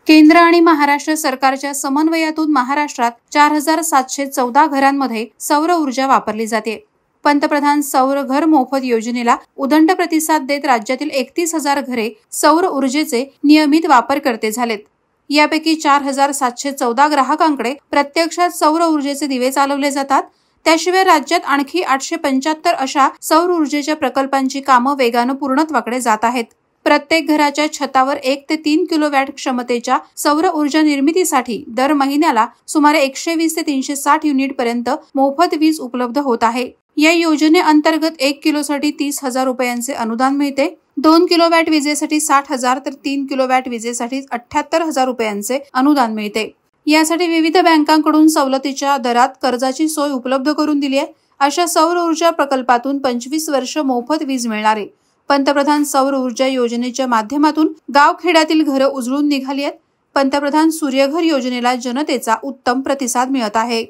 केंद्र आणि महाराष्ट्र सरकारच्या समन्वयातून महाराष्ट्रात 4714 घरांमध्ये सौर ऊर्जा वापरली जाते। पंतप्रधान सौर घर मोफत योजनेला उदंड प्रतिसाद देत राज्यातील 31,000 घरे सौर ऊर्जेचे नियमित वापरकर्ते झालेत। यापैकी 4714 ग्राहकांकडे प्रत्यक्षात सौर ऊर्जेचे दिवे चालवले जातात। त्याशिवाय राज्यात आणखी 875 अशा सौर ऊर्जेच्या प्रकल्पांची कामं वेगानं पूर्णत्वाकडे जात आहेत। प्रत्येक घराच्या छतावर 1 ते 3 किलोवॅट क्षमतेच्या सौर ऊर्जा निर्मितीसाठी दर महिन्याला सुमारे 120 ते 360 युनिट पर्यंत मोफत वीज उपलब्ध होत आहे। या योजनेअंतर्गत 1 किलोसाठी 30,000 रुपयांचे अनुदान मिळते। 2 किलोवॅट विजेसाठी 60,000 तर 3 किलोवॅट विजेसाठी 78,000 रुपयांचे अनुदान मिळते। यासाठी विविध बँकांकडून सवलतीच्या दरात कर्जाची सोय उपलब्ध करून दिली आहे। अशा सौर ऊर्जा प्रकल्पातून 25 वर्ष मोफत वीज मिळणार आहे। पंतप्रधान सौर ऊर्जा योजनेच्या माध्यमातून गावखेड्यातील घरं उजळून निघाली आहेत। पंतप्रधान सूर्यघर योजनेला जनतेचा उत्तम प्रतिसाद मिळत आहे।